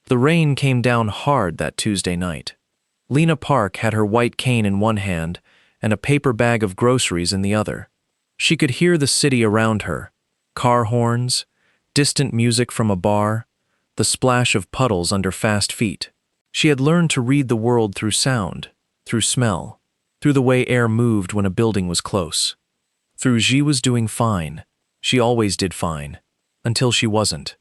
The rain came down hard that Tuesday night. Lena Park had her white cane in one hand and a paper bag of groceries in the other. She could hear the city around her, car horns, distant music from a bar, the splash of puddles under fast feet. She had learned to read the world through sound, through smell, through the way air moved when a building was close. Through she was doing fine. She always did fine. Until she wasn't.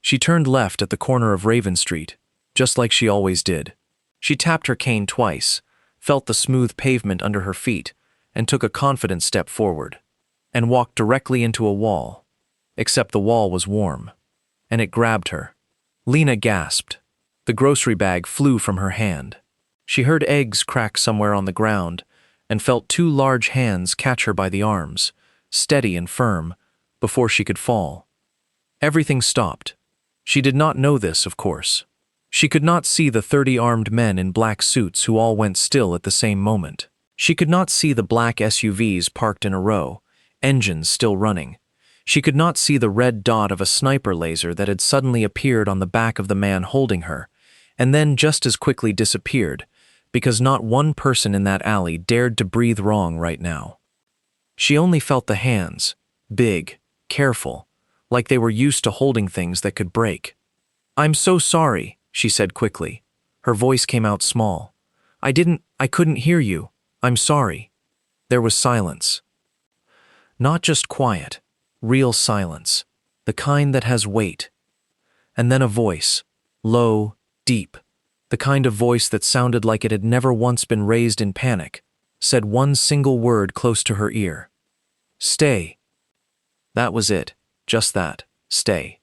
She turned left at the corner of Raven Street, just like she always did. She tapped her cane twice, felt the smooth pavement under her feet, and took a confident step forward, and walked directly into a wall. Except the wall was warm, and it grabbed her. Lena gasped. The grocery bag flew from her hand. She heard eggs crack somewhere on the ground, and felt two large hands catch her by the arms, steady and firm, before she could fall. Everything stopped. She did not know this, of course. She could not see the 30 armed men in black suits who all went still at the same moment. She could not see the black SUVs parked in a row, engines still running. She could not see the red dot of a sniper laser that had suddenly appeared on the back of the man holding her, and then just as quickly disappeared, because not one person in that alley dared to breathe wrong right now. She only felt the hands, big, careful, like they were used to holding things that could break. "I'm so sorry," she said quickly. Her voice came out small. I couldn't hear you. I'm sorry." There was silence. Not just quiet, real silence, the kind that has weight. And then a voice, low, deep, the kind of voice that sounded like it had never once been raised in panic, said one single word close to her ear. "Stay." That was it, just that, stay.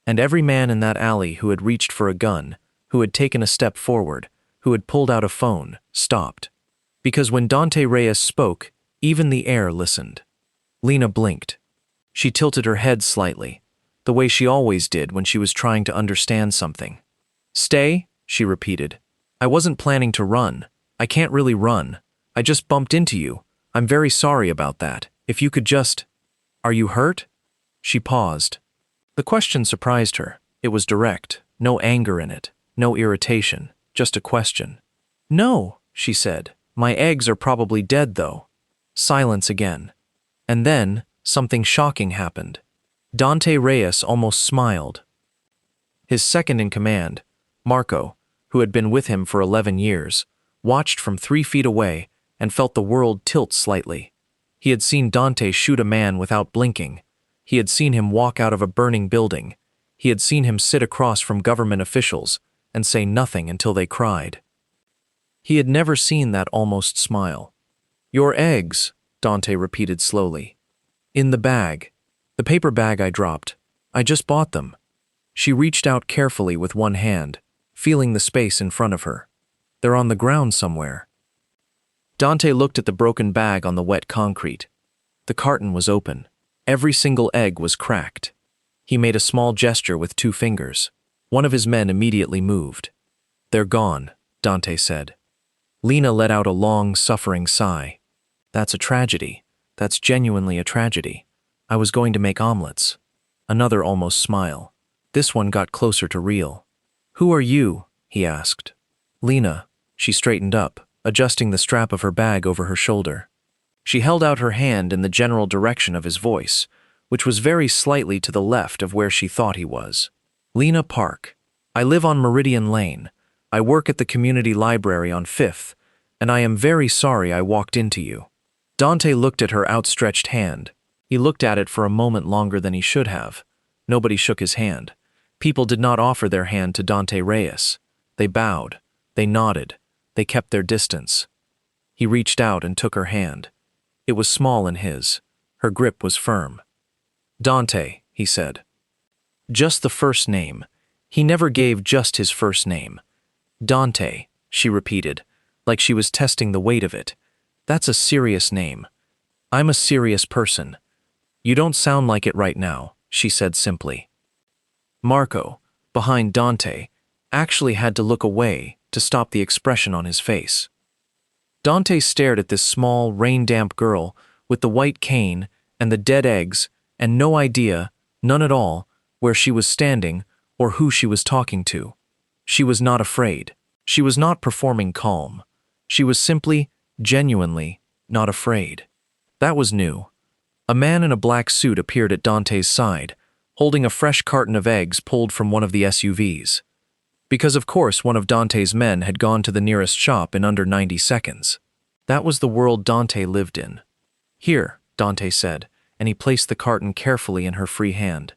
And every man in that alley who had reached for a gun, who had taken a step forward, who had pulled out a phone, stopped. Because when Dante Reyes spoke, even the air listened. Lena blinked. She tilted her head slightly, the way she always did when she was trying to understand something. "Stay?" she repeated. "I wasn't planning to run. I can't really run. I just bumped into you. I'm very sorry about that. If you could just... Are you hurt?" She paused. The question surprised her. It was direct, no anger in it, no irritation, just a question. "No," she said. "My eggs are probably dead, though." Silence again. And then, something shocking happened. Dante Reyes almost smiled. His second in command, Marco, who had been with him for 11 years, watched from 3 feet away and felt the world tilt slightly. He had seen Dante shoot a man without blinking. He had seen him walk out of a burning building. He had seen him sit across from government officials and say nothing until they cried. He had never seen that almost smile. "Your eggs," Dante repeated slowly. "In the bag. The paper bag I dropped. I just bought them." She reached out carefully with one hand, feeling the space in front of her. "They're on the ground somewhere." Dante looked at the broken bag on the wet concrete. The carton was open. Every single egg was cracked. He made a small gesture with 2 fingers. One of his men immediately moved. "They're gone," Dante said. Lena let out a long, suffering sigh. "That's a tragedy. That's genuinely a tragedy. I was going to make omelets." Another almost smile. This one got closer to real. "Who are you?" he asked. "Lena." She straightened up, adjusting the strap of her bag over her shoulder. She held out her hand in the general direction of his voice, which was very slightly to the left of where she thought he was. "Lena Park. I live on Meridian Lane. I work at the community library on 5th, and I am very sorry I walked into you." Dante looked at her outstretched hand. He looked at it for a moment longer than he should have. Nobody shook his hand. People did not offer their hand to Dante Reyes. They bowed. They nodded. They kept their distance. He reached out and took her hand. It was small in his. Her grip was firm. "Dante," he said. Just the first name. He never gave just his first name. "Dante," she repeated, like she was testing the weight of it. "That's a serious name. I'm a serious person." "You don't sound like it right now," she said simply. Marco, behind Dante, actually had to look away to stop the expression on his face. Dante stared at this small, rain-damp girl with the white cane and the dead eggs and no idea, none at all, where she was standing or who she was talking to. She was not afraid. She was not performing calm. She was simply, genuinely, not afraid. That was new. A man in a black suit appeared at Dante's side, holding a fresh carton of eggs pulled from one of the SUVs. Because of course one of Dante's men had gone to the nearest shop in under 90 seconds. That was the world Dante lived in. "Here," Dante said, and he placed the carton carefully in her free hand.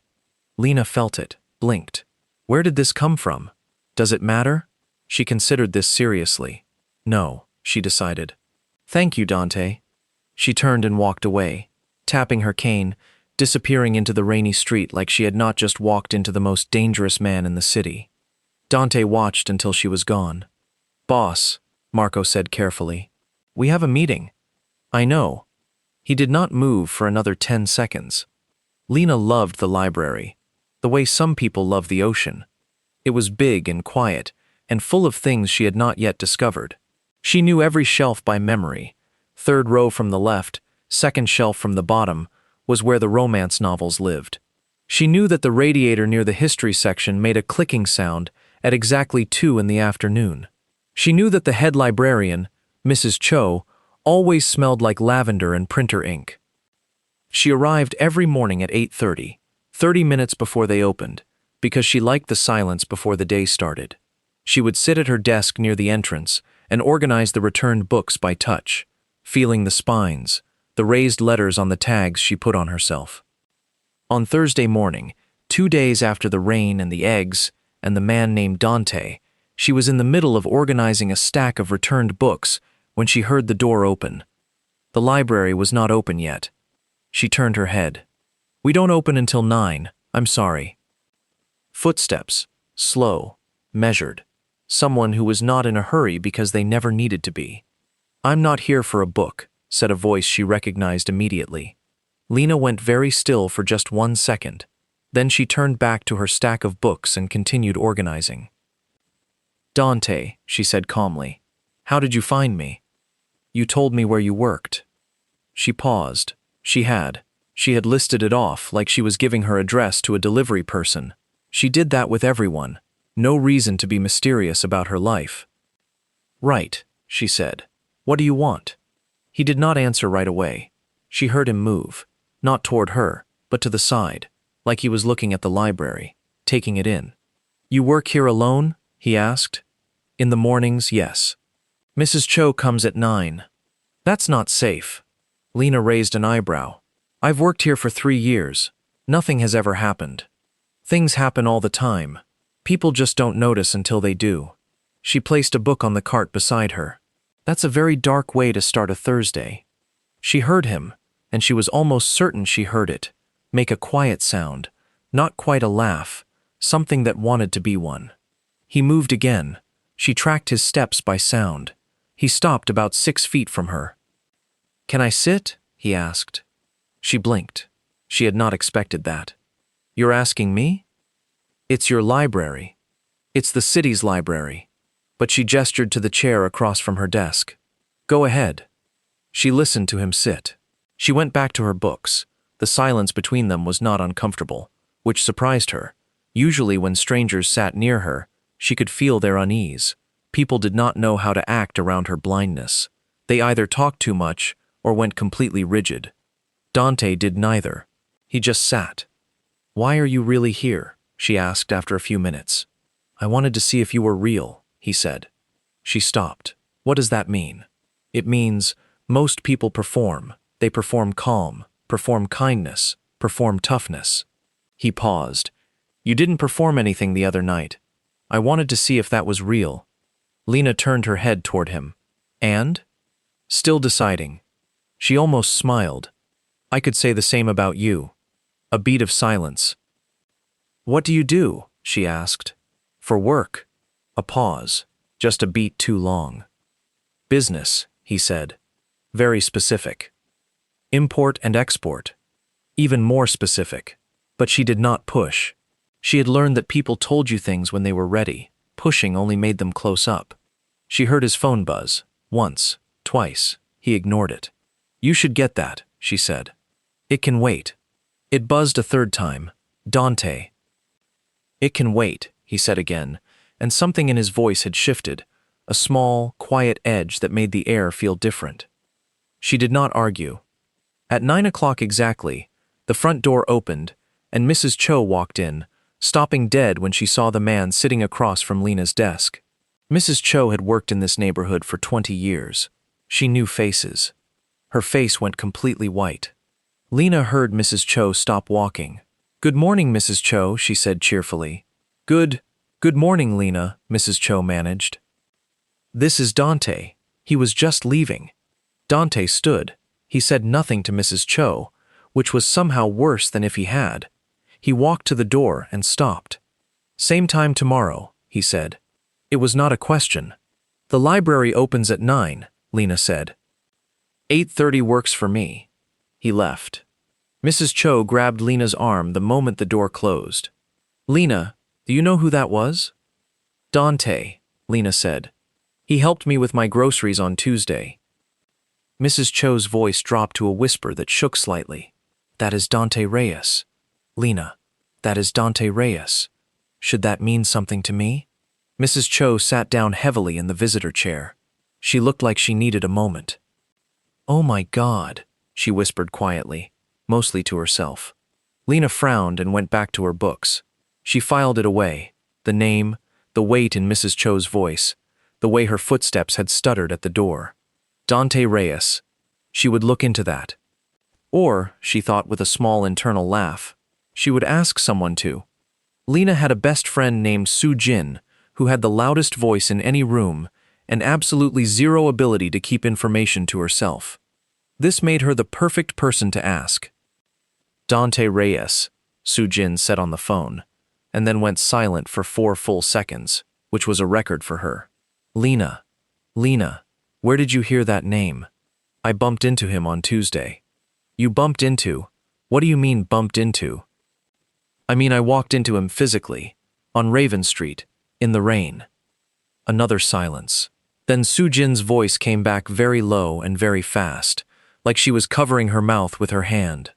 Lena felt it, blinked. Where did this come from? Does it matter? She considered this seriously. No, she decided. "Thank you, Dante." She turned and walked away, tapping her cane, disappearing into the rainy street like she had not just walked into the most dangerous man in the city. Dante watched until she was gone. "Boss," Marco said carefully, "we have a meeting." "I know." He did not move for another 10 seconds. Lena loved the library, the way some people love the ocean. It was big and quiet, and full of things she had not yet discovered. She knew every shelf by memory. Third row from the left, second shelf from the bottom, was where the romance novels lived. She knew that the radiator near the history section made a clicking sound at exactly 2 in the afternoon. She knew that the head librarian, Mrs. Cho, always smelled like lavender and printer ink. She arrived every morning at 8:30, 30 minutes before they opened, because she liked the silence before the day started. She would sit at her desk near the entrance and organize the returned books by touch, feeling the spines, the raised letters on the tags she put on herself. On Thursday morning, 2 days after the rain and the eggs and the man named Dante, she was in the middle of organizing a stack of returned books when she heard the door open. The library was not open yet. She turned her head. "We don't open until 9, I'm sorry." Footsteps, slow, measured. Someone who was not in a hurry because they never needed to be. "I'm not here for a book," said a voice she recognized immediately. Lena went very still for just 1 second. Then she turned back to her stack of books and continued organizing. "Dante," she said calmly, "how did you find me?" "You told me where you worked." She paused. She had listed it off like she was giving her address to a delivery person. She did that with everyone. No reason to be mysterious about her life. "Right," she said. "What do you want?" He did not answer right away. She heard him move, not toward her, but to the side, like he was looking at the library, taking it in. "You work here alone?" he asked. "In the mornings, yes. Mrs. Cho comes at 9. "That's not safe." Lena raised an eyebrow. "I've worked here for 3 years. Nothing has ever happened. Things happen all the time. People just don't notice until they do." She placed a book on the cart beside her. "That's a very dark way to start a Thursday." She heard him, and she was almost certain she heard it, make a quiet sound, not quite a laugh, something that wanted to be one. He moved again. She tracked his steps by sound. He stopped about 6 feet from her. "Can I sit?" he asked. She blinked. She had not expected that. "You're asking me?" "It's your library. It's the city's library." But she gestured to the chair across from her desk. "Go ahead." She listened to him sit. She went back to her books. The silence between them was not uncomfortable, which surprised her. Usually when strangers sat near her, she could feel their unease. People did not know how to act around her blindness. They either talked too much or went completely rigid. Dante did neither. He just sat. "Why are you really here?" she asked after a few minutes. "I wanted to see if you were real," he said. She stopped. "What does that mean?" "It means most people perform. They perform calm, perform kindness, perform toughness." He paused. "You didn't perform anything the other night. I wanted to see if that was real." Lena turned her head toward him. "And?" Still deciding. She almost smiled. "I could say the same about you." A beat of silence. "What do you do?" she asked. "For work." A pause. Just a beat too long. "Business," he said. Very specific. "Import and export." Even more specific. But she did not push. She had learned that people told you things when they were ready. Pushing only made them close up. She heard his phone buzz. Once, twice. He ignored it. "You should get that," she said. "It can wait." It buzzed a third time. "Dante." "It can wait," he said again, and something in his voice had shifted, a small, quiet edge that made the air feel different. She did not argue. At 9 o'clock exactly, the front door opened, and Mrs. Cho walked in, stopping dead when she saw the man sitting across from Lena's desk. Mrs. Cho had worked in this neighborhood for 20 years. She knew faces. Her face went completely white. Lena heard Mrs. Cho stop walking. "Good morning, Mrs. Cho," she said cheerfully. Good morning, Lena," Mrs. Cho managed. "This is Dante. He was just leaving." Dante stood. He said nothing to Mrs. Cho, which was somehow worse than if he had. He walked to the door and stopped. "Same time tomorrow," he said. It was not a question. "The library opens at 9, Lena said. 8:30 works for me." He left. Mrs. Cho grabbed Lena's arm the moment the door closed. "Lena, do you know who that was?" "Dante," Lena said. "He helped me with my groceries on Tuesday." Mrs. Cho's voice dropped to a whisper that shook slightly. "That is Dante Reyes. Lena, that is Dante Reyes. Should that mean something to me?" Mrs. Cho sat down heavily in the visitor chair. She looked like she needed a moment. "Oh my God," she whispered quietly, mostly to herself. Lena frowned and went back to her books. She filed it away, the name, the weight in Mrs. Cho's voice, the way her footsteps had stuttered at the door. Dante Reyes. She would look into that. Or, she thought with a small internal laugh, she would ask someone to. Lena had a best friend named Soo Jin, who had the loudest voice in any room and absolutely zero ability to keep information to herself. This made her the perfect person to ask. "Dante Reyes," Soo Jin said on the phone, and then went silent for 4 full seconds, which was a record for her. Lena, where did you hear that name?" "I bumped into him on Tuesday." "You bumped into? What do you mean bumped into?" "I mean I walked into him physically, on Raven Street, in the rain." Another silence. Then Soo Jin's voice came back very low and very fast, like she was covering her mouth with her hand.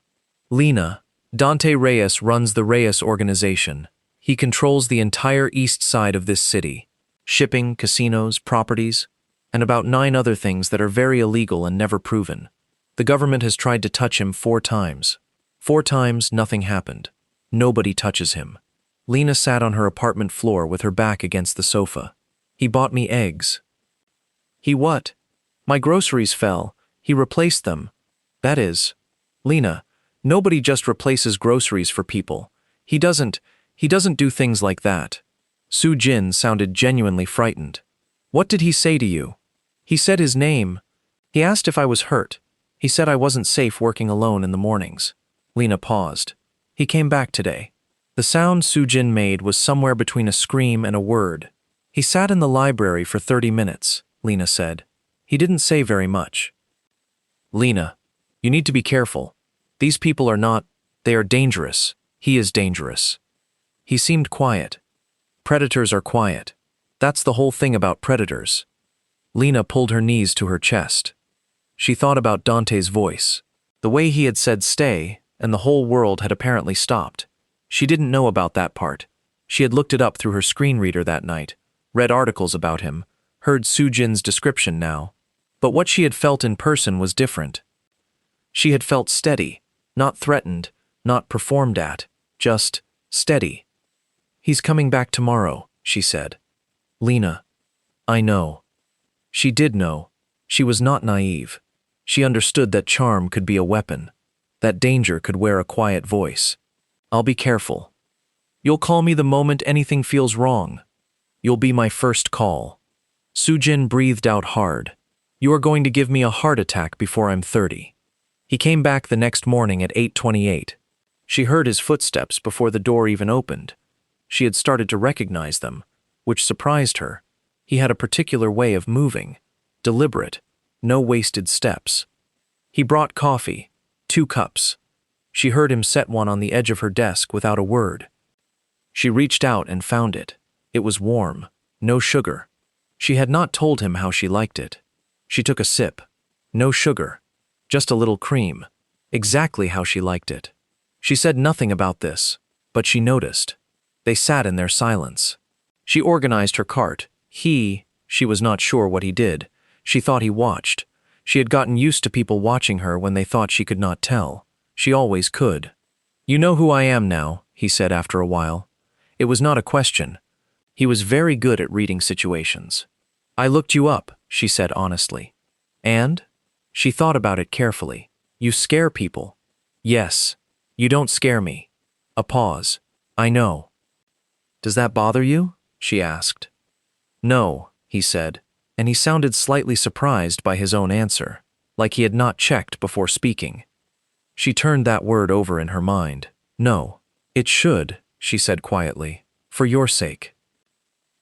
"Lena, Dante Reyes runs the Reyes organization. He controls the entire east side of this city. Shipping, casinos, properties, and about 9 other things that are very illegal and never proven. The government has tried to touch him 4 times. 4 times, nothing happened. Nobody touches him." Lena sat on her apartment floor with her back against the sofa. "He bought me eggs." "He what?" "My groceries fell. He replaced them. That is, Lena, nobody just replaces groceries for people. He doesn't do things like that." Soo Jin sounded genuinely frightened. "What did he say to you?" "He said his name. He asked if I was hurt. He said I wasn't safe working alone in the mornings." Lena paused. "He came back today." The sound Soo Jin made was somewhere between a scream and a word. "He sat in the library for 30 minutes, Lena said. "He didn't say very much." "Lena, you need to be careful. These people are not, they are dangerous. He is dangerous." He seemed quiet. Predators are quiet. That's the whole thing about predators. Lena pulled her knees to her chest. She thought about Dante's voice. The way he had said stay, and the whole world had apparently stopped. She didn't know about that part. She had looked it up through her screen reader that night, read articles about him, heard Soo Jin's description now. But what she had felt in person was different. She had felt steady, not threatened, not performed at, just steady. "He's coming back tomorrow," she said. "Lena, I know." She did know. She was not naive. She understood that charm could be a weapon, that danger could wear a quiet voice. "I'll be careful. You'll call me the moment anything feels wrong. You'll be my first call." Soo Jin breathed out hard. "You are going to give me a heart attack before I'm 30. He came back the next morning at 8:28. She heard his footsteps before the door even opened. She had started to recognize them, which surprised her. He had a particular way of moving, deliberate, no wasted steps. He brought coffee, 2 cups. She heard him set one on the edge of her desk without a word. She reached out and found it. It was warm, no sugar. She had not told him how she liked it. She took a sip. No sugar, just a little cream. Exactly how she liked it. She said nothing about this, but she noticed. They sat in their silence. She organized her cart. She was not sure what he did. She thought he watched. She had gotten used to people watching her when they thought she could not tell. She always could. "You know who I am now," he said after a while. It was not a question. He was very good at reading situations. "I looked you up," she said honestly. "And?" She thought about it carefully. "You scare people." "Yes. You don't scare me." A pause. "I know." "Does that bother you?" she asked. "No," he said, and he sounded slightly surprised by his own answer, like he had not checked before speaking. She turned that word over in her mind. "No. It should," she said quietly, "for your sake."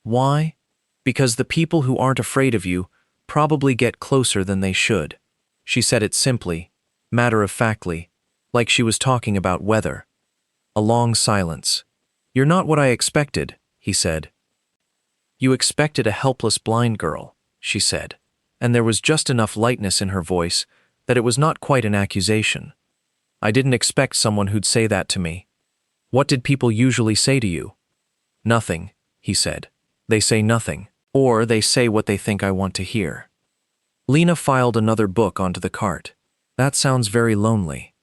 "Why?" "Because the people who aren't afraid of you probably get closer than they should." She said it simply, matter-of-factly, like she was talking about weather. A long silence. "You're not what I expected," he said. "You expected a helpless blind girl," she said, and there was just enough lightness in her voice that it was not quite an accusation. "I didn't expect someone who'd say that to me." "What did people usually say to you?" "Nothing," he said. "They say nothing, or they say what they think I want to hear." Lena filed another book onto the cart. "That sounds very lonely."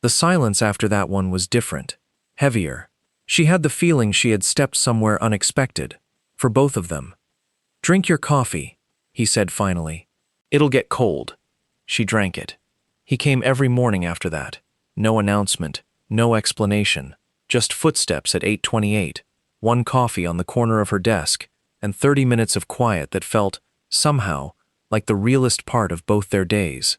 The silence after that one was different, heavier. She had the feeling she had stepped somewhere unexpected, for both of them. "Drink your coffee," he said finally. "It'll get cold." She drank it. He came every morning after that. No announcement, no explanation, just footsteps at 8:28, one coffee on the corner of her desk, and 30 minutes of quiet that felt, somehow, like the realest part of both their days.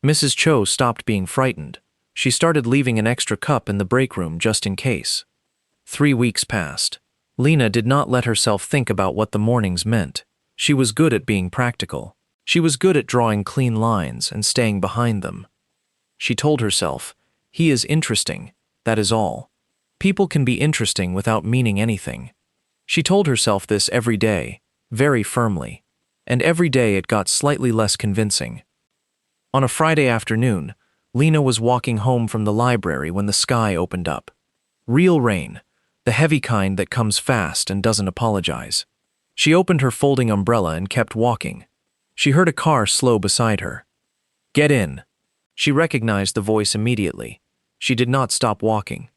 Mrs. Cho stopped being frightened. She started leaving an extra cup in the break room just in case. 3 weeks passed. Lena did not let herself think about what the mornings meant. She was good at being practical. She was good at drawing clean lines and staying behind them. She told herself, "He is interesting, that is all. People can be interesting without meaning anything." She told herself this every day, very firmly, and every day it got slightly less convincing. On a Friday afternoon, Lena was walking home from the library when the sky opened up. Real rain, the heavy kind that comes fast and doesn't apologize. She opened her folding umbrella and kept walking. She heard a car slow beside her. "Get in." She recognized the voice immediately. She did not stop walking.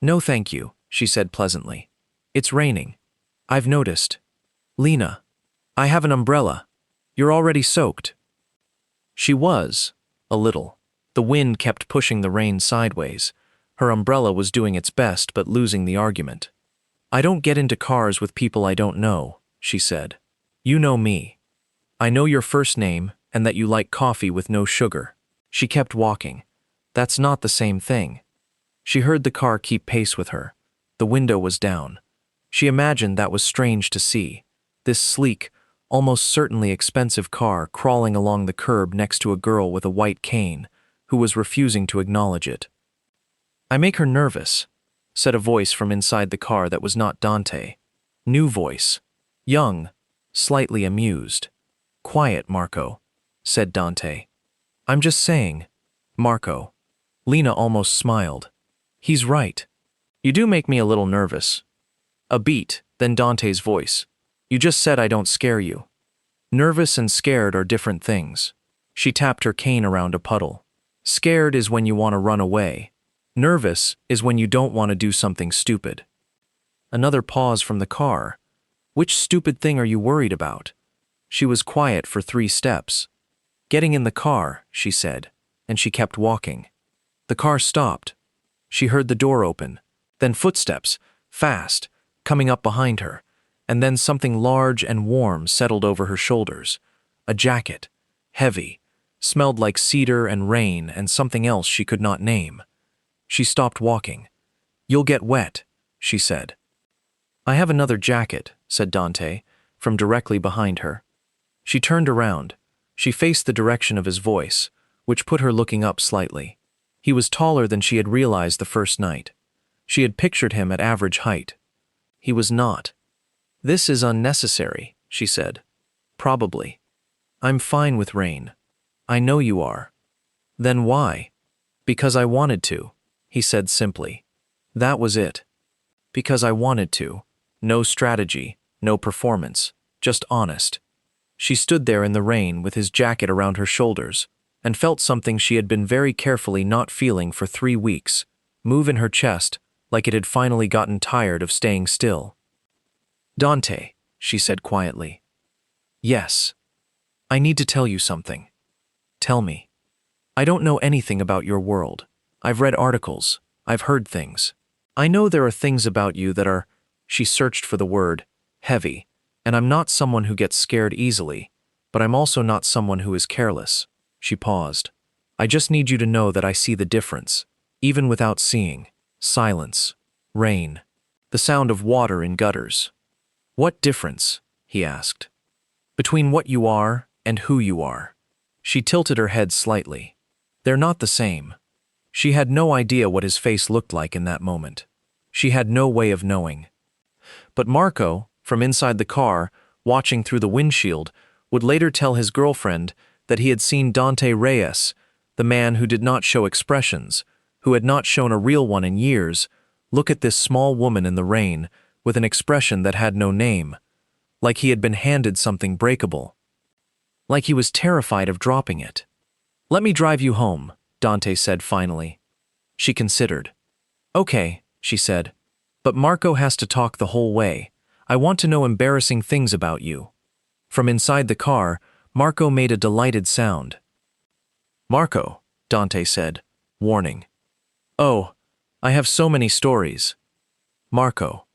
"No thank you," she said pleasantly. "It's raining. I've noticed." "Lena, I have an umbrella. You're already soaked." She was, a little. The wind kept pushing the rain sideways. Her umbrella was doing its best but losing the argument. "I don't get into cars with people I don't know," she said. "You know me. I know your first name and that you like coffee with no sugar." She kept walking. "That's not the same thing." She heard the car keep pace with her. The window was down. She imagined that was strange to see. This sleek, almost certainly expensive car crawling along the curb next to a girl with a white cane who was refusing to acknowledge it. "I make her nervous," said a voice from inside the car that was not Dante. New voice. Young, slightly amused. "Quiet, Marco," said Dante. "I'm just saying." "Marco." Lena almost smiled. "He's right. You do make me a little nervous." A beat, then Dante's voice. "You just said I don't scare you." Nervous and scared are different things. She tapped her cane around a puddle. Scared is when you want to run away. Nervous is when you don't want to do something stupid. Another pause from the car. "Which stupid thing are you worried about?" She was quiet for 3 steps. "Getting in the car," she said, and she kept walking. The car stopped. She heard the door open, then footsteps, fast, coming up behind her, and then something large and warm settled over her shoulders. A jacket, heavy, smelled like cedar and rain and something else she could not name. She stopped walking. "You'll get wet," she said. "I have another jacket," said Dante, from directly behind her. She turned around. She faced the direction of his voice, which put her looking up slightly. He was taller than she had realized the first night. She had pictured him at average height. He was not. "This is unnecessary," she said. "Probably. I'm fine with rain." "I know you are." "Then why?" "Because I wanted to," he said simply. That was it. "Because I wanted to," No strategy, no performance, just honest. She stood there in the rain with his jacket around her shoulders and felt something she had been very carefully not feeling for 3 weeks move in her chest like it had finally gotten tired of staying still. "Dante," she said quietly. "Yes. I need to tell you something." "Tell me." "I don't know anything about your world. I've read articles. I've heard things. I know there are things about you that are," she searched for the word, "heavy, and I'm not someone who gets scared easily, but I'm also not someone who is careless." She paused. "I just need you to know that I see the difference, even without seeing. Silence. Rain. The sound of water in gutters." "What difference?" he asked. "Between what you are and who you are." She tilted her head slightly. "They're not the same." She had no idea what his face looked like in that moment. She had no way of knowing. But Marco, from inside the car, watching through the windshield, would later tell his girlfriend that he had seen Dante Reyes, the man who did not show expressions, who had not shown a real one in years, look at this small woman in the rain with an expression that had no name, like he had been handed something breakable. Like he was terrified of dropping it. "Let me drive you home," Dante said finally. She considered. "Okay," she said, "but Marco has to talk the whole way. I want to know embarrassing things about you." From inside the car, Marco made a delighted sound. "Marco," Dante said, warning. "Oh, I have so many stories." "Marco."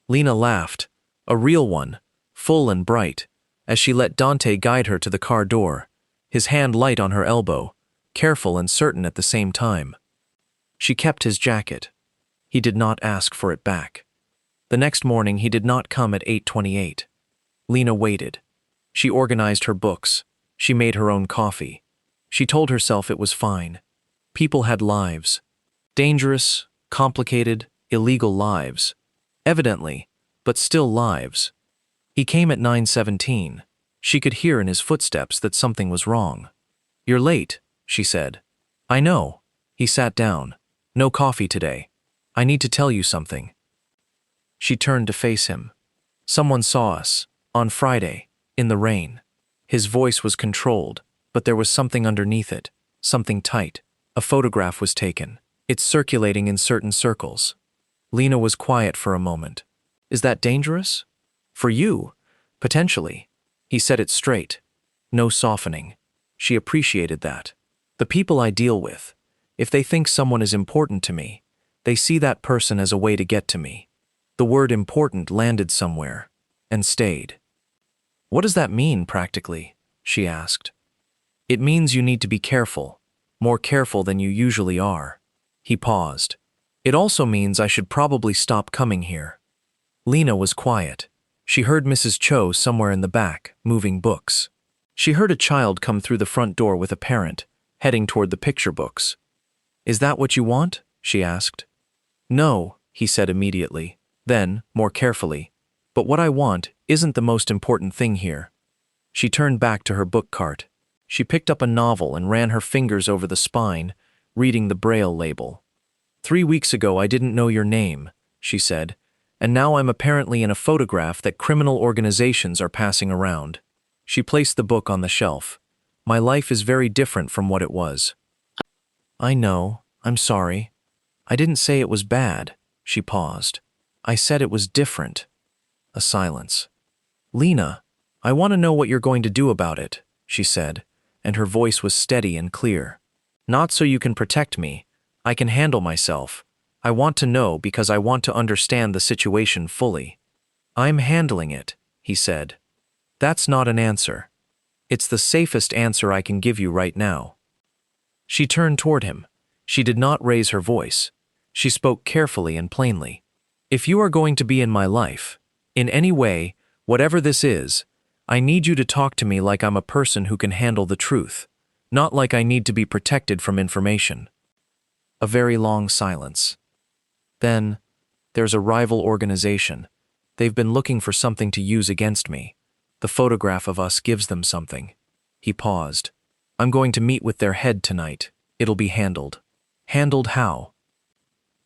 Lena laughed, a real one, full and bright, as she let Dante guide her to the car door, his hand light on her elbow, careful and certain at the same time. She kept his jacket. He did not ask for it back. The next morning he did not come at 8:28. Lena waited. She organized her books. She made her own coffee. She told herself it was fine. People had lives. Dangerous, complicated, illegal lives. Evidently, but still lives. He came at 9:17. She could hear in his footsteps that something was wrong. "You're late," she said. "I know." He sat down. "No coffee today. I need to tell you something." She turned to face him. "Someone saw us, on Friday, in the rain." His voice was controlled, but there was something underneath it, something tight. A photograph was taken. It's circulating in certain circles. Lena was quiet for a moment. "Is that dangerous?" "For you, potentially." He said it straight. No softening. She appreciated that. The people I deal with, if they think someone is important to me, they see that person as a way to get to me. The word important landed somewhere, and stayed. "What does that mean, practically?" she asked. "It means you need to be careful, more careful than you usually are." He paused. "It also means I should probably stop coming here." Lena was quiet. She heard Mrs. Cho somewhere in the back, moving books. She heard a child come through the front door with a parent, heading toward the picture books. "Is that what you want?" she asked. "No," he said immediately. Then, more carefully, "But what I want isn't the most important thing here." She turned back to her book cart. She picked up a novel and ran her fingers over the spine, reading the Braille label. "3 weeks ago I didn't know your name," she said, "and now I'm apparently in a photograph that criminal organizations are passing around." She placed the book on the shelf. "My life is very different from what it was." "I know. I'm sorry. I didn't say it was bad." She paused. "I said it was different." A silence. "Lena, I want to know what you're going to do about it," she said, and her voice was steady and clear. "Not so you can protect me. I can handle myself. I want to know because I want to understand the situation fully." "I'm handling it," he said. "That's not an answer. It's the safest answer I can give you right now." She turned toward him. She did not raise her voice. She spoke carefully and plainly. "If you are going to be in my life, in any way, whatever this is, I need you to talk to me like I'm a person who can handle the truth, not like I need to be protected from information." A very long silence. Then, "There's a rival organization. They've been looking for something to use against me. The photograph of us gives them something." He paused. "I'm going to meet with their head tonight. It'll be handled." "Handled how?"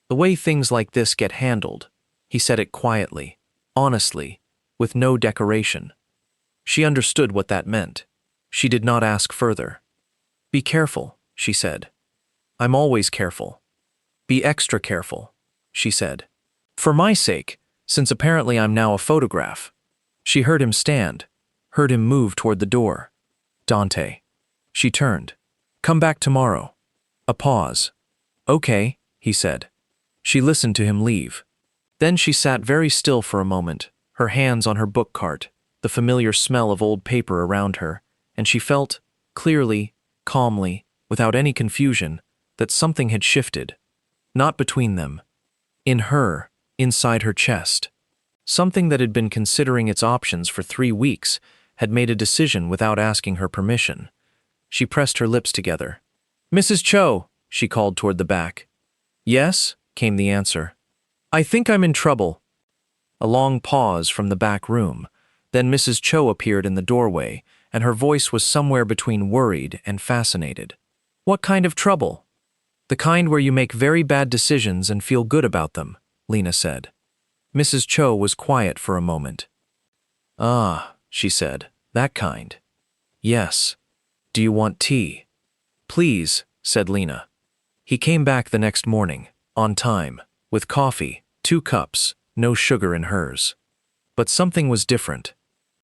"The way things like this get handled." He said it quietly. honestly, with no decoration. She understood what that meant. She did not ask further. "Be careful," she said. "I'm always careful." "Be extra careful," she said. "For my sake, since apparently I'm now a photograph." She heard him stand, heard him move toward the door. "Dante." She turned. "Come back tomorrow." A pause. "Okay," he said. She listened to him leave. Then she sat very still for a moment, her hands on her book cart, the familiar smell of old paper around her, and she felt, clearly, calmly, without any confusion, that something had shifted. Not between them. In her, inside her chest. Something that had been considering its options for 3 weeks had made a decision without asking her permission. She pressed her lips together. "Mrs. Cho," she called toward the back. "Yes," came the answer. "I think I'm in trouble." A long pause from the back room. Then Mrs. Cho appeared in the doorway, and her voice was somewhere between worried and fascinated. "What kind of trouble?" "The kind where you make very bad decisions and feel good about them," Lena said. Mrs. Cho was quiet for a moment. "Ah," she said, "that kind." "Yes. Do you want tea?" "Please," said Lena. He came back the next morning, on time, with coffee, 2 cups, no sugar in hers. But something was different.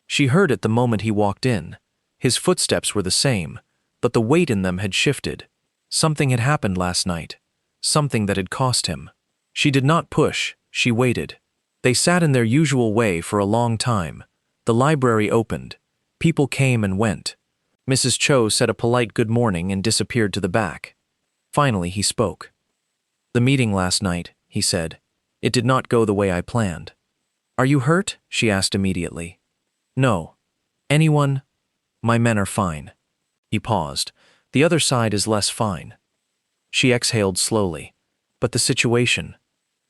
She heard it the moment he walked in. His footsteps were the same, but the weight in them had shifted. Something had happened last night. Something that had cost him. She did not push, she waited. They sat in their usual way for a long time. The library opened. People came and went. Mrs. Cho said a polite good morning and disappeared to the back. Finally, he spoke. "The meeting last night," he said. "It did not go the way I planned." "Are you hurt?" she asked immediately. "No. Anyone? My men are fine." He paused. "The other side is less fine." She exhaled slowly. "But the situation?"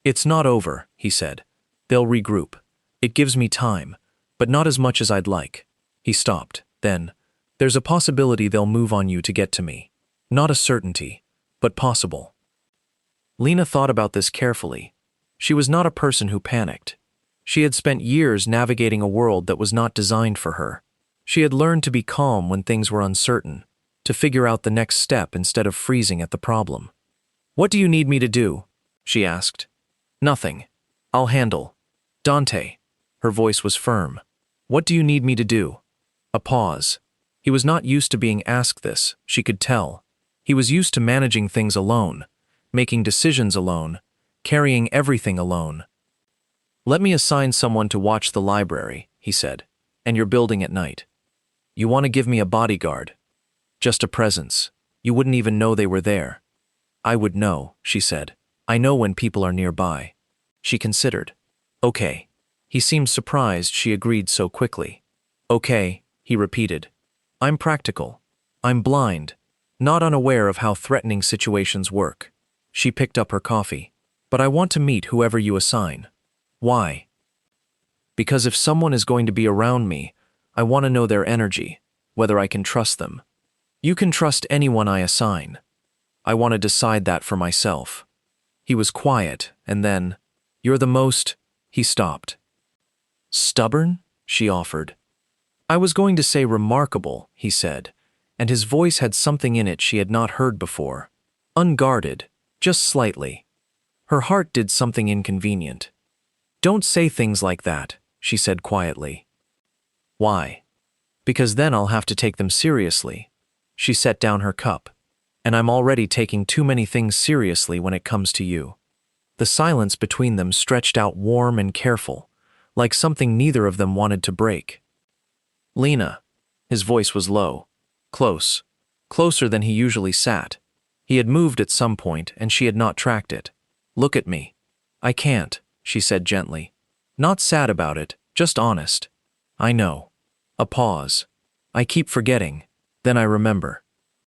"It's not over," he said. "They'll regroup. It gives me time, but not as much as I'd like." He stopped. Then, "There's a possibility they'll move on you to get to me. Not a certainty, but possible." Lena thought about this carefully. She was not a person who panicked. She had spent years navigating a world that was not designed for her. She had learned to be calm when things were uncertain, to figure out the next step instead of freezing at the problem. "What do you need me to do?" she asked. "Nothing. I'll handle." "Dante." Her voice was firm. "What do you need me to do?" A pause. He was not used to being asked this, she could tell. He was used to managing things alone, making decisions alone, carrying everything alone. "Let me assign someone to watch the library," he said, "and your building at night. You want to give me a bodyguard. Just a presence. You wouldn't even know they were there." "I would know," she said. "I know when people are nearby." She considered. "Okay." He seemed surprised she agreed so quickly. "Okay," he repeated. "I'm practical. I'm blind, not unaware of how threatening situations work." She picked up her coffee. "But I want to meet whoever you assign." "Why?" "Because if someone is going to be around me, I want to know their energy, whether I can trust them." "You can trust anyone I assign." "I want to decide that for myself." He was quiet, and then, "You're the most—" He stopped. "Stubborn?" she offered. "I was going to say remarkable," he said, and his voice had something in it she had not heard before. Unguarded, just slightly. Her heart did something inconvenient. "Don't say things like that," she said quietly. "Why?" "Because then I'll have to take them seriously." She set down her cup. "And I'm already taking too many things seriously when it comes to you." The silence between them stretched out warm and careful, like something neither of them wanted to break. "Lena." His voice was low. Close. Closer than he usually sat. He had moved at some point, and she had not tracked it. "Look at me." "I can't," she said gently. Not sad about it, just honest. "I know." A pause. "I keep forgetting. Then I remember."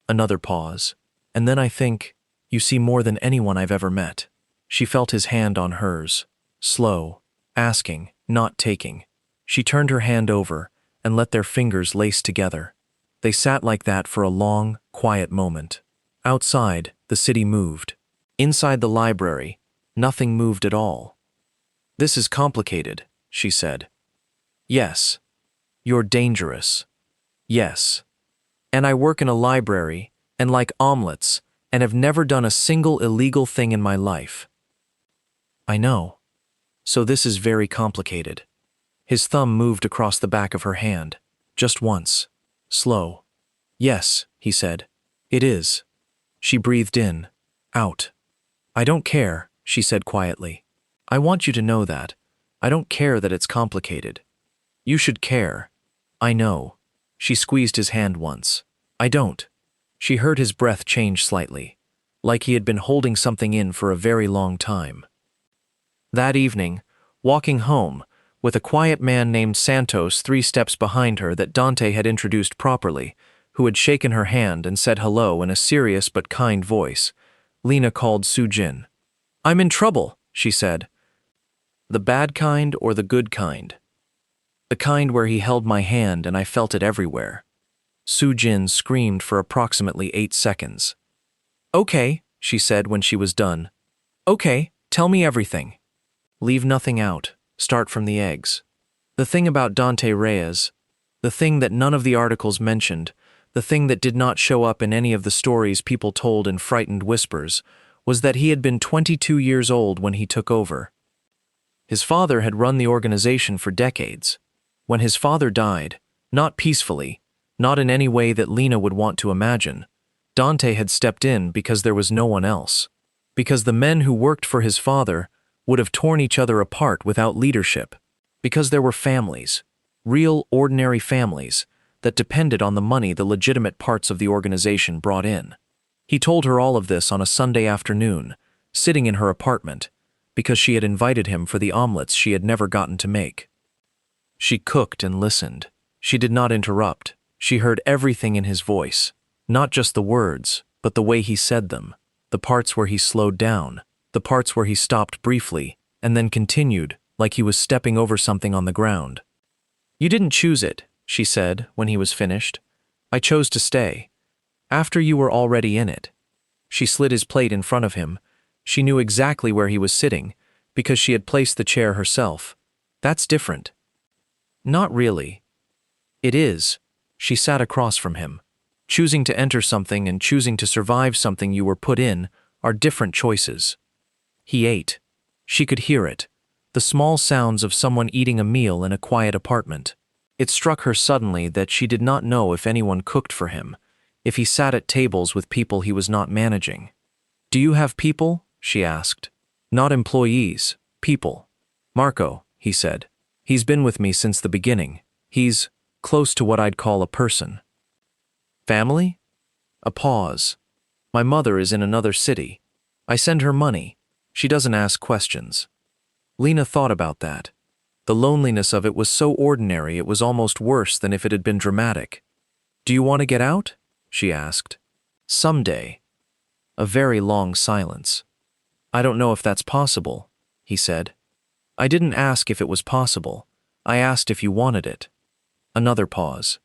Another pause. "And then I think, you see more than anyone I've ever met." She felt his hand on hers. Slow. Asking, not taking. She turned her hand over and let their fingers lace together. They sat like that for a long, quiet moment. Outside, the city moved. Inside the library, nothing moved at all. "This is complicated," she said. Yes. You're dangerous. Yes. And I work in a library, and like omelets, and have never done a single illegal thing in my life. I know. So this is very complicated. His thumb moved across the back of her hand, just once. Slow. Yes, he said. It is. She breathed in, out. I don't care, she said quietly. I want you to know that. I don't care that it's complicated. You should care. I know. She squeezed his hand once. I don't. She heard his breath change slightly, like he had been holding something in for a very long time. That evening, walking home, with a quiet man named Santos 3 steps behind her that Dante had introduced properly, who had shaken her hand and said hello in a serious but kind voice, Lena called Sujin. I'm in trouble, she said. The bad kind or the good kind? The kind where he held my hand and I felt it everywhere. Sujin screamed for approximately 8 seconds. Okay, she said when she was done. Okay, tell me everything. Leave nothing out. Start from the eggs. The thing about Dante Reyes, the thing that none of the articles mentioned, the thing that did not show up in any of the stories people told in frightened whispers, was that he had been 22 years old when he took over. His father had run the organization for decades. When his father died, not peacefully, not in any way that Lena would want to imagine, Dante had stepped in because there was no one else. Because the men who worked for his father would have torn each other apart without leadership. Because there were families, real, ordinary families, that depended on the money the legitimate parts of the organization brought in. He told her all of this on a Sunday afternoon, sitting in her apartment, because she had invited him for the omelets she had never gotten to make. She cooked and listened. She did not interrupt. She heard everything in his voice, not just the words, but the way he said them, the parts where he slowed down, the parts where he stopped briefly, and then continued, like he was stepping over something on the ground. You didn't choose it, she said when he was finished. I chose to stay. After you were already in it. She slid his plate in front of him. She knew exactly where he was sitting, because she had placed the chair herself. That's different. Not really. It is. She sat across from him. Choosing to enter something and choosing to survive something you were put in are different choices. He ate. She could hear it. The small sounds of someone eating a meal in a quiet apartment. It struck her suddenly that she did not know if anyone cooked for him, if he sat at tables with people he was not managing. Do you have people? She asked. Not employees, people. Marco, he said. He's been with me since the beginning. He's close to what I'd call a person. Family? A pause. My mother is in another city. I send her money. She doesn't ask questions. Lena thought about that. The loneliness of it was so ordinary it was almost worse than if it had been dramatic. Do you want to get out? She asked. Someday. A very long silence. I don't know if that's possible, he said. I didn't ask if it was possible. I asked if you wanted it. Another pause.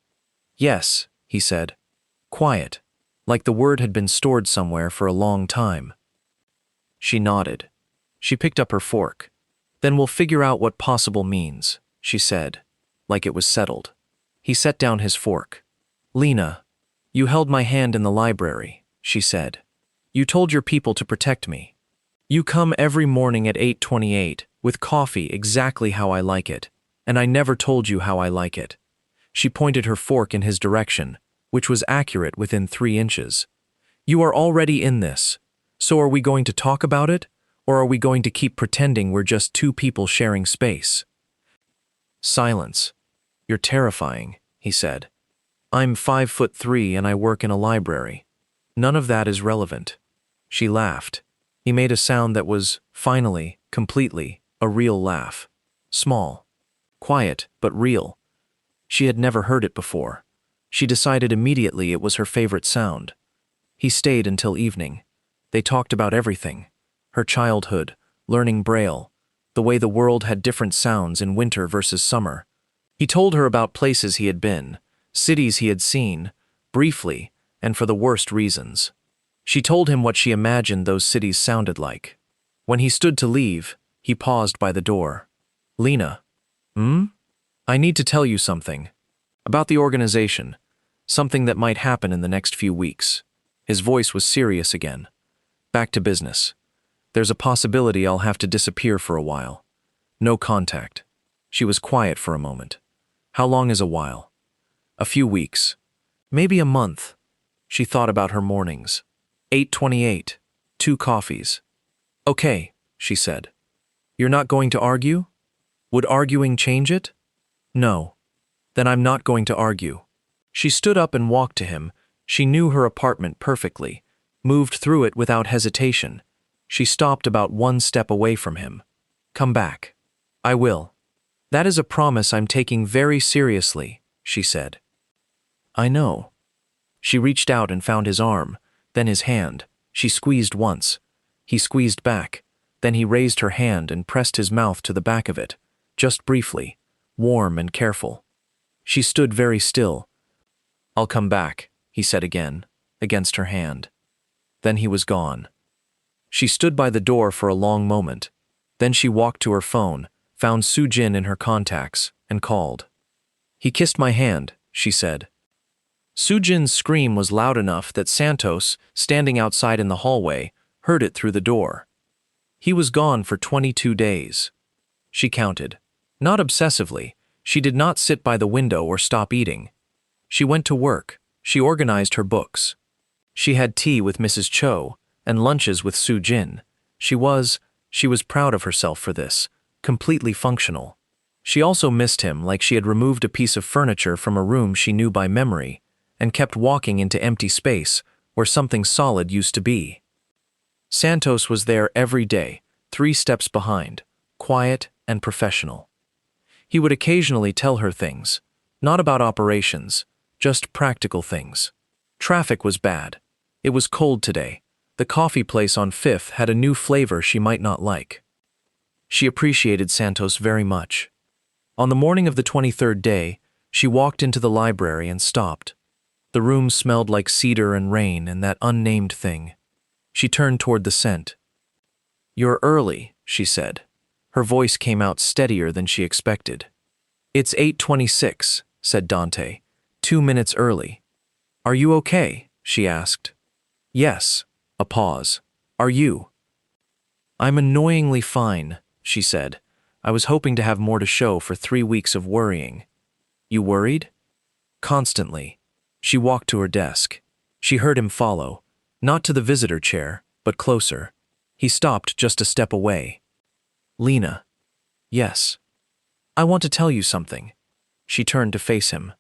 Yes, he said. Quiet, like the word had been stored somewhere for a long time. She nodded. She picked up her fork. Then we'll figure out what possible means, she said, like it was settled. He set down his fork. Lena, you held my hand in the library, she said. You told your people to protect me. You come every morning at 8:28 with coffee exactly how I like it, and I never told you how I like it. She pointed her fork in his direction, which was accurate within 3 inches. You are already in this. So are we going to talk about it, or are we going to keep pretending we're just 2 people sharing space? Silence. You're terrifying, he said. I'm 5'3" and I work in a library. None of that is relevant. She laughed. He made a sound that was, finally, completely, a real laugh. Small. Quiet, but real. She had never heard it before. She decided immediately it was her favorite sound. He stayed until evening. They talked about everything. Her childhood, learning Braille, the way the world had different sounds in winter versus summer. He told her about places he had been, cities he had seen, briefly, and for the worst reasons. She told him what she imagined those cities sounded like. When he stood to leave, he paused by the door. Lena, Hmm? I need to tell you something. About the organization. Something that might happen in the next few weeks. His voice was serious again. Back to business. There's a possibility I'll have to disappear for a while. No contact. She was quiet for a moment. How long is a while? A few weeks. Maybe a month. She thought about her mornings. 8:28. 2 coffees. Okay, she said. You're not going to argue? Would arguing change it? No. Then I'm not going to argue. She stood up and walked to him. She knew her apartment perfectly, moved through it without hesitation. She stopped about 1 step away from him. Come back. I will. That is a promise I'm taking very seriously, she said. I know. She reached out and found his arm, then his hand. She squeezed once. He squeezed back. Then he raised her hand and pressed his mouth to the back of it, just briefly, warm and careful. She stood very still. I'll come back, he said again, against her hand. Then he was gone. She stood by the door for a long moment. Then she walked to her phone, found Soo-jin in her contacts, and called. He kissed my hand, she said. Soo-jin's scream was loud enough that Santos, standing outside in the hallway, heard it through the door. He was gone for 22 days. She counted. Not obsessively. She did not sit by the window or stop eating. She went to work. She organized her books. She had tea with Mrs. Cho and lunches with Soo-jin. She was proud of herself for this, completely functional. She also missed him like she had removed a piece of furniture from a room she knew by memory and kept walking into empty space where something solid used to be. Santos was there every day, 3 steps behind, quiet and professional. He would occasionally tell her things, not about operations, just practical things. Traffic was bad. It was cold today. The coffee place on 5th had a new flavor she might not like. She appreciated Santos very much. On the morning of the 23rd day, she walked into the library and stopped. The room smelled like cedar and rain and that unnamed thing. She turned toward the scent. You're early, she said. Her voice came out steadier than she expected. It's 8:26, said Dante, 2 minutes early. Are you okay? She asked. Yes. A pause. Are you? I'm annoyingly fine, she said. I was hoping to have more to show for 3 weeks of worrying. You worried? Constantly. She walked to her desk. She heard him follow, not to the visitor chair, but closer. He stopped just a step away. Lena. Yes. I want to tell you something. She turned to face him.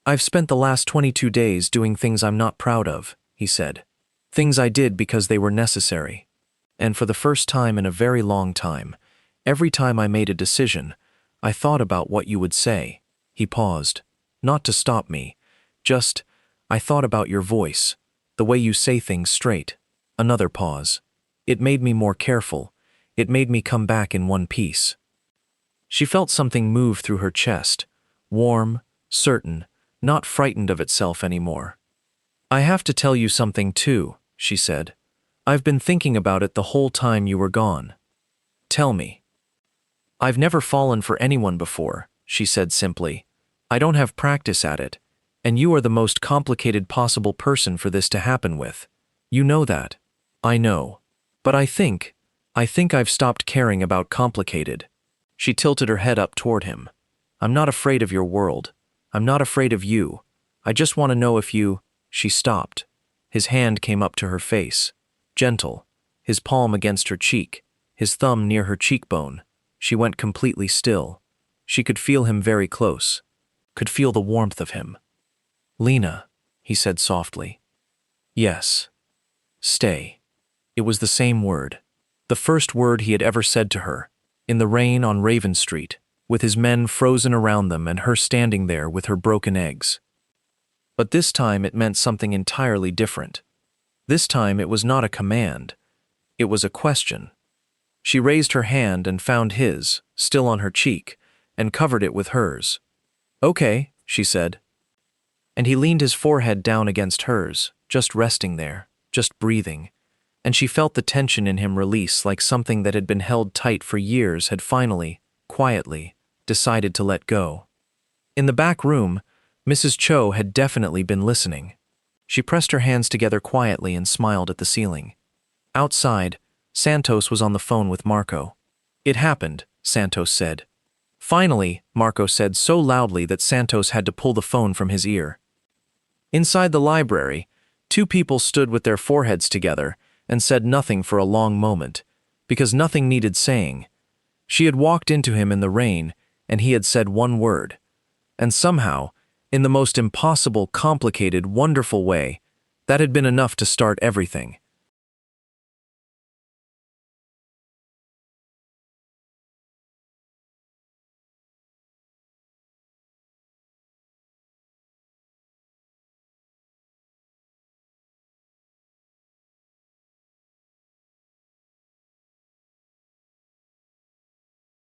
I've spent the last 22 days doing things I'm not proud of, he said. Things I did because they were necessary. And for the first time in a very long time, every time I made a decision, I thought about what you would say. He paused. Not to stop me. Just, I thought about your voice, the way you say things straight. Another pause. It made me more careful. It made me come back in one piece. She felt something move through her chest, warm, certain, not frightened of itself anymore. I have to tell you something too, she said. I've been thinking about it the whole time you were gone. Tell me. I've never fallen for anyone before, she said simply. I don't have practice at it, and you are the most complicated possible person for this to happen with. You know that. I know. But I think I've stopped caring about complicated. She tilted her head up toward him. I'm not afraid of your world. I'm not afraid of you. I just want to know if you... She stopped. His hand came up to her face. Gentle. His palm against her cheek. His thumb near her cheekbone. She went completely still. She could feel him very close. Could feel the warmth of him. Lena, he said softly. Yes. Stay. It was the same word. The first word he had ever said to her. In the rain on Raven Street, with his men frozen around them and her standing there with her broken eggs. But this time it meant something entirely different. This time it was not a command. It was a question. She raised her hand and found his, still on her cheek, and covered it with hers. Okay, she said. And he leaned his forehead down against hers, just resting there, just breathing. And she felt the tension in him release like something that had been held tight for years had finally, quietly, decided to let go. In the back room, Mrs. Cho had definitely been listening. She pressed her hands together quietly and smiled at the ceiling. Outside, Santos was on the phone with Marco. "It happened," Santos said. "Finally," Marco said so loudly that Santos had to pull the phone from his ear. Inside the library, two people stood with their foreheads together and said nothing for a long moment, because nothing needed saying. She had walked into him in the rain, and he had said one word. And somehow, in the most impossible, complicated, wonderful way, that had been enough to start everything.